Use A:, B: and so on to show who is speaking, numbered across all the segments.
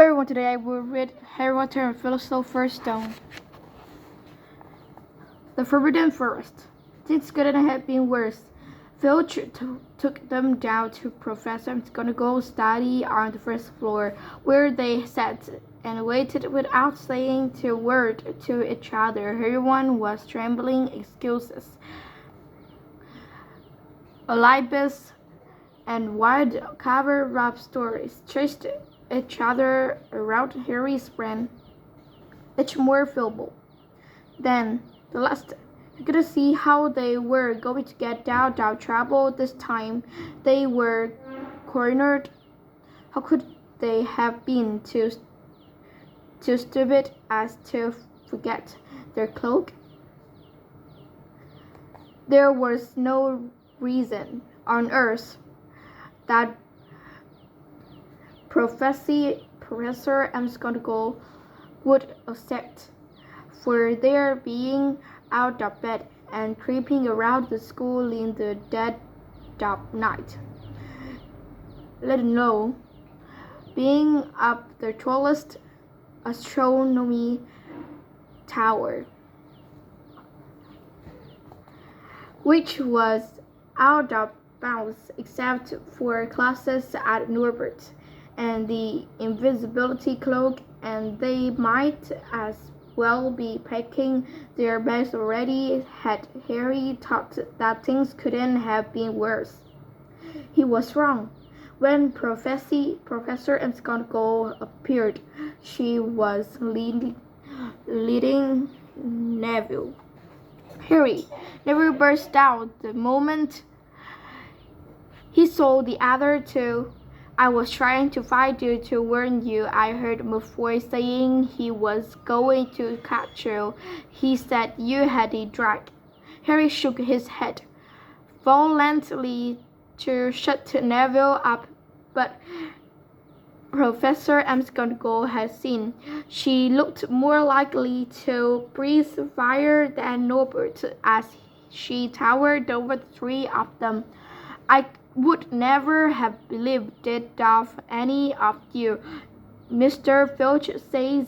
A: Hello everyone, today I will read Harry Potter and Philosopher's Stone. The Forbidden Forest. Things couldn't have been worse. Filch took them down to Professor McGonagall's study on the first floor, where they sat and waited without saying a word to each other. Everyone was trembling excuses. Alibis and wide cover-up stories chased each other around Harry's brain, each more feeble than the last. He could see how they were going to get out of trouble this time. They were cornered. How could they have been too stupid as to forget their cloak? There was no reason on earth that Professor McGonagall would accept for their being out of bed and creeping around the school in the dead of night, let alone being up the tallest astronomy tower, which was out of bounds except for classes at Norbert and the invisibility cloak, and they might as well be packing their bags already had Harry thought that things couldn't have been worse. He was wrong. When Professor McGonagall appeared, she was leading Neville. Harry never burst out the moment he saw the other two. I was trying to find you to warn you. I heard Malfoy saying he was going to catch you. He said you had a drag. Harry shook his head violently to shut Neville up, but Professor McGonagall had seen. She looked more likely to breathe fire than Norbert as she towered over the three of them. I would never have believed it of any of you. Mr. Filch says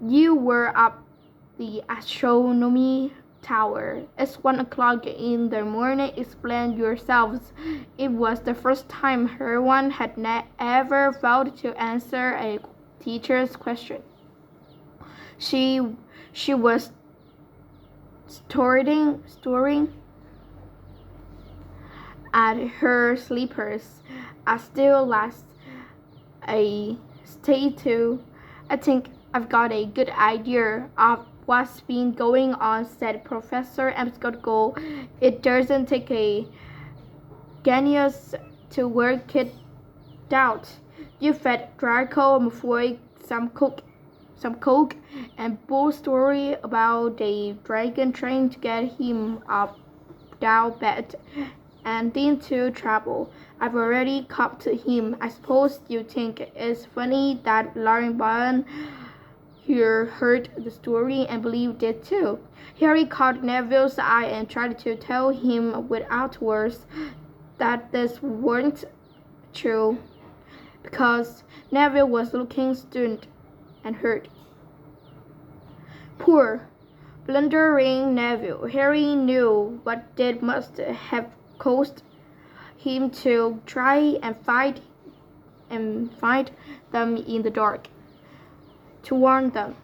A: you were up the astronomy tower. It's 1 o'clock in the morning. Explain yourselves. It was the first time Hermione had ever failed to answer a teacher's question. She was storing at her slippers. I still last a statue. I think I've got a good idea of what's been going on, said Professor McGonagall. It doesn't take a genius to work it out. You fed Draco Malfoy some coke and bull story about a dragon trying to get him up down bed and into trouble. I've already copped him. I suppose you think it's funny that Lauren Barn here heard the story and believed it too. Harry caught Neville's eye and tried to tell him without words that this weren't true, because Neville was looking stunned and hurt. Poor, blundering Neville. Harry knew what it must have caused him to try and find them in the dark, to warn them.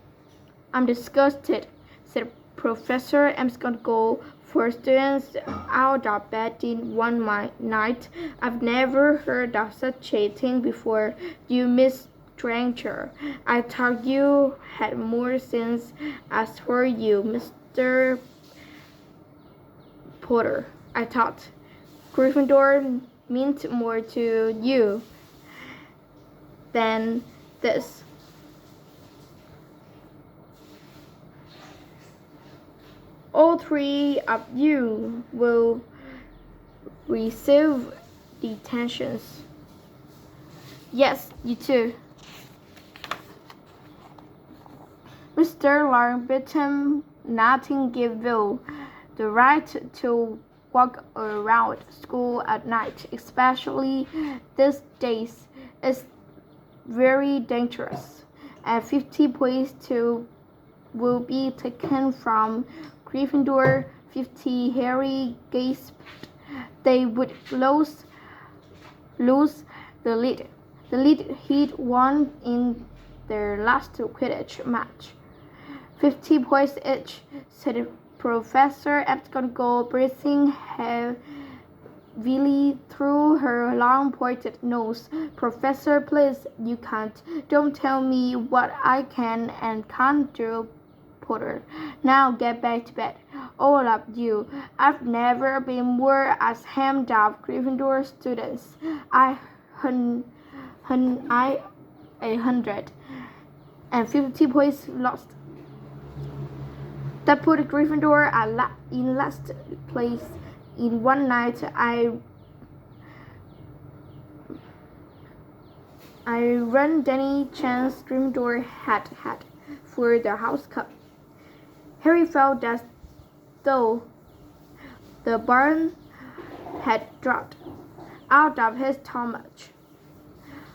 A: I'm disgusted, said Professor McGonagall. For students out of bed in one night, I've never heard of such a thing before. You Miss Granger, I thought you had more sense. As for you, Mr. Potter, I thought Gryffindor meant more to you than this. All three of you will receive detentions. Yes, you too. Mr. Longbottom, nothing gives you the right to walk around school at night, especially these days. It's very dangerous, and 50 points will be taken from Gryffindor. 50, Harry gasped. They would lose the lead. The lead he'd won in their last Quidditch match. 50 points each, said Professor McGonagall, breathing heavily through her long-pointed nose. Professor, please, you can't. Don't tell me what I can and can't do, Potter. Now get back to bed, all of you. I've never been more ashamed of Gryffindor students. 150 points lost. That put Gryffindor in last place. In one night, I ran any chance Gryffindor had for the House Cup. Harry felt as though the barn had dropped out of his stomach.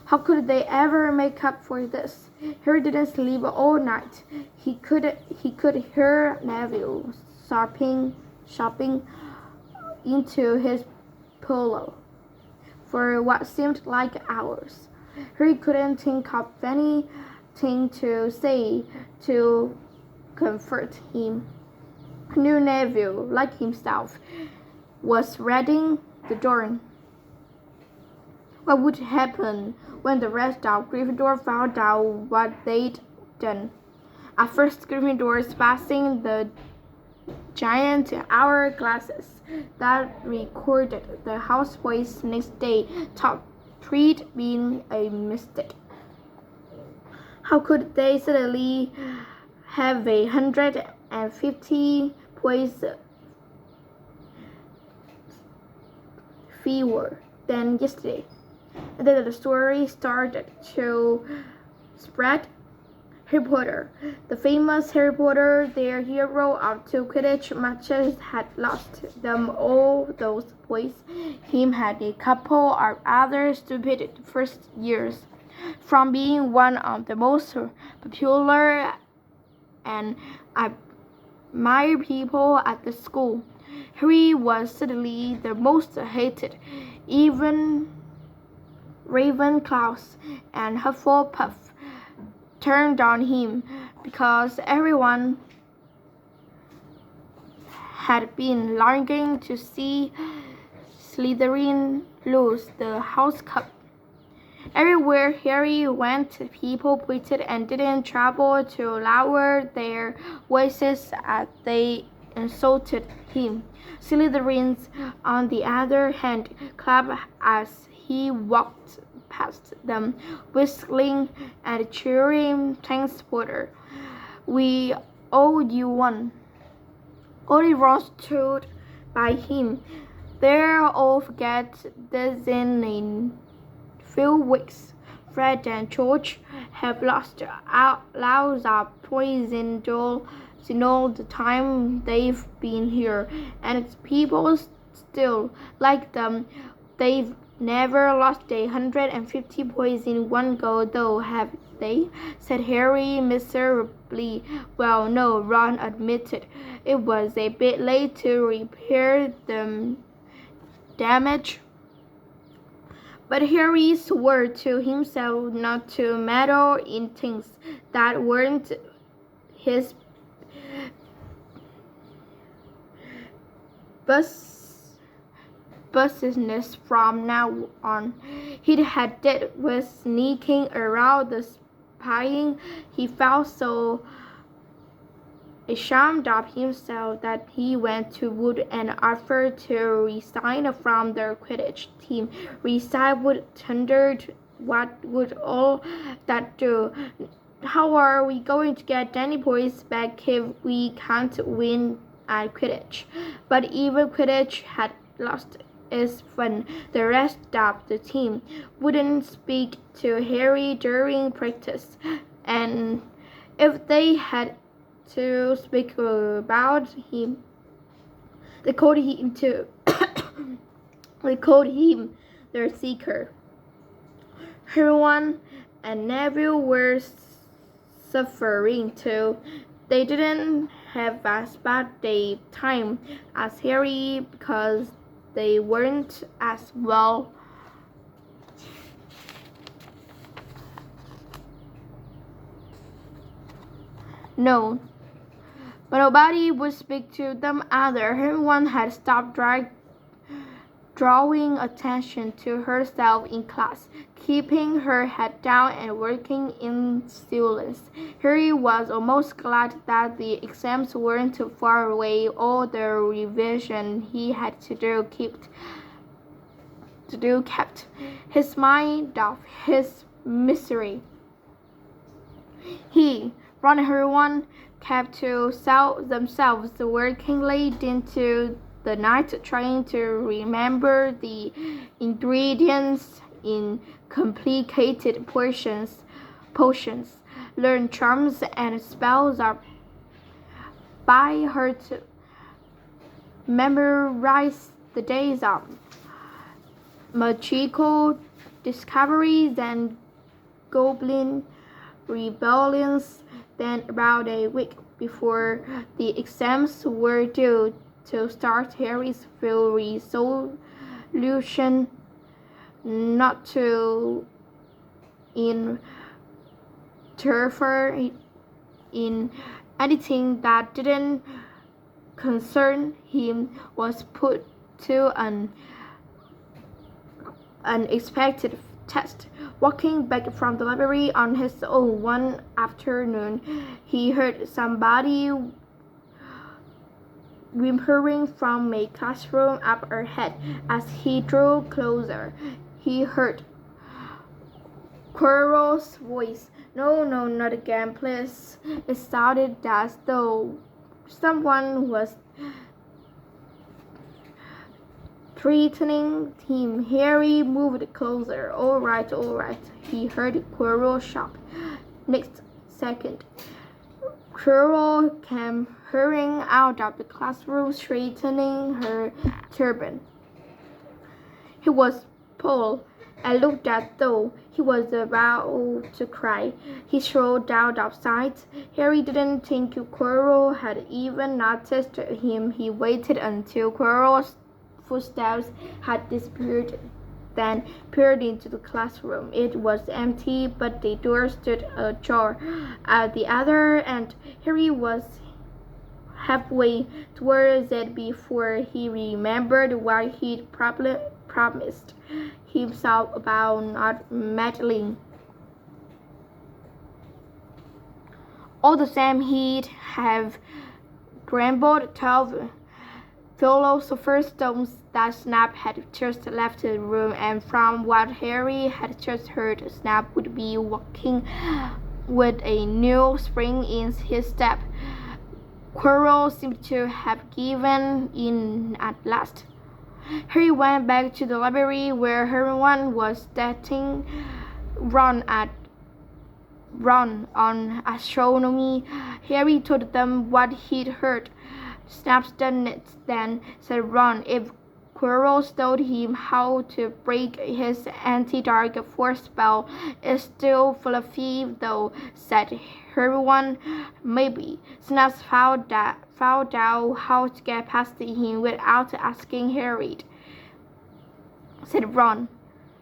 A: How could they ever make up for this? Harry didn't sleep all night. He could hear Neville sobbing into his pillow for what seemed like hours. Harry couldn't think of anything to say to comfort him. He knew Neville, like himself, was reading the door. What would happen when the rest of Gryffindor found out what they'd done? At first, Gryffindors passing the giant hourglasses that recorded the houseboys next day thought treat been a mistake. How could they suddenly have 150 points fewer than yesterday? And then the story started to spread. Harry Potter, the famous Harry Potter, their hero of 2 Quidditch matches, had lost them all those points. Him had a couple of other stupid first years. From being one of the most popular and admired people at the school, Harry was suddenly the most hated. Even Ravenclaw and Hufflepuff turned on him because everyone had been longing to see Slytherin lose the House Cup. Everywhere Harry went, people pointed and didn't trouble to lower their voices as they insulted him. Slytherins, on the other hand, clapped as he walked past them, whistling and cheering. Thanks, Potter. We owe you one. Only Ron stood by him. They'll all forget this in a few weeks. Fred and George have lost loads of poison dolls in all the time they've been here, and people still like them. They've never lost 150 points in one go, though, have they? Said Harry miserably. Well, no, Ron admitted. It was a bit late to repair the damage. But Harry swore to himself not to meddle in things that weren't his business from now on. He had dealt with sneaking around the spying. He felt so ashamed of himself that he went to Wood and offered to resign from the Quidditch team. Resign would thundered. What would all that do? How are we going to get any points back if we can't win at Quidditch? But even Quidditch had lost its fun. The rest of the team wouldn't speak to Harry during practice, and if they had to speak about him, they called him their seeker. Hermione and Neville were suffering too. They didn't have as bad a time as Harry because they weren't as well. No, but nobody would speak to them either. Everyone had stopped drawing attention to herself in class, keeping her head down and working in silence. Harry was almost glad that the exams weren't too far away. All the revision he had to do kept his mind off his misery. Ron and everyone kept to themselves working late into the night trying to remember the ingredients in complicated potions, learn charms and spells up by heart, memorize the days of magical discoveries and goblin rebellions. Then about a week before the exams were due to start, Harry's full resolution not to interfere in anything that didn't concern him was put to an unexpected test. Walking back from the library on his own one afternoon, he heard somebody whimpering from a classroom up ahead. As he drew closer, he heard Quirrell's voice. No, not again, please. It sounded as though someone was threatening him. Harry moved closer. All right, he heard Quirrell shout. Next second, Quirrell came hurrying out of the classroom, straightening her turban. He was Paul, and looked as though he was about to cry. He strode out of sight. Harry didn't think Quirrell had even noticed him. He waited until Quirrell's footsteps had disappeared, then peered into the classroom. It was empty, but the door stood ajar. At the other end, Harry was halfway towards it before he remembered what he'd promised himself about not meddling. All the same, he'd have scrambled 12 philosopher's stones that Snap had just left the room, and from what Harry had just heard, Snap would be walking with a new spring in his step. Quirrell seemed to have given in at last. Harry went back to the library where everyone was dating Ron on astronomy. Harry told them what he'd heard. Snap's done it then, said Ron. If Quirrell told him how to break his anti-dark force spell, it's still fluffy though, said everyone. Maybe Snap found out how to get past him without asking Harry, said Ron.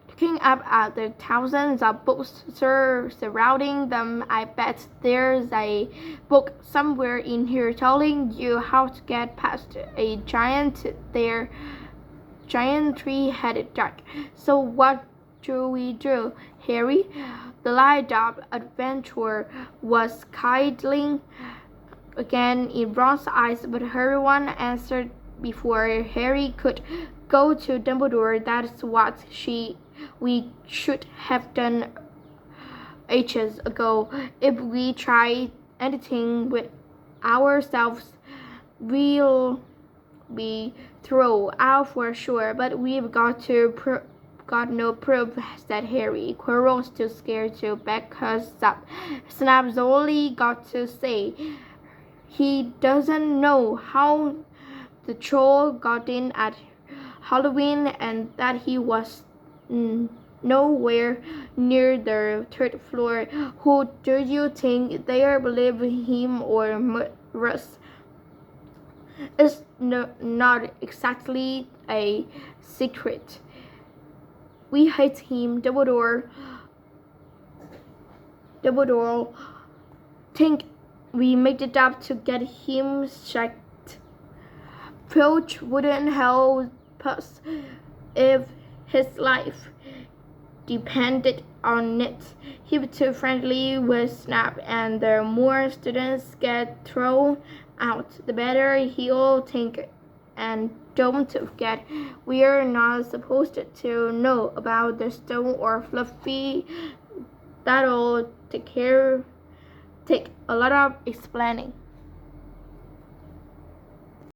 A: Looking up at the thousands of books surrounding them, I bet there's a book somewhere in here telling you how to get past a giant three-headed duck. So what do we do, Harry? The light of adventure was kindling again in Ron's eyes, but everyone answered before Harry could go to Dumbledore. That's what we should have done ages ago. If we try anything with ourselves, we'll be thrown out for sure. But we've got no proof, said Harry. Quirrell's too scared to back us up. Snap's only got to say he doesn't know how the troll got in at Halloween and that he was nowhere near the third floor. Who do you think they are, believe him or Russ? It's not exactly a secret. We hate him. Dumbledore think we made it up to get him checked. Filch wouldn't help us if his life depended on it. He's too friendly with Snap, and the more students get thrown out, the better he'll think. And don't forget, we're not supposed to know about the stone or Fluffy. That'll take a lot of explaining.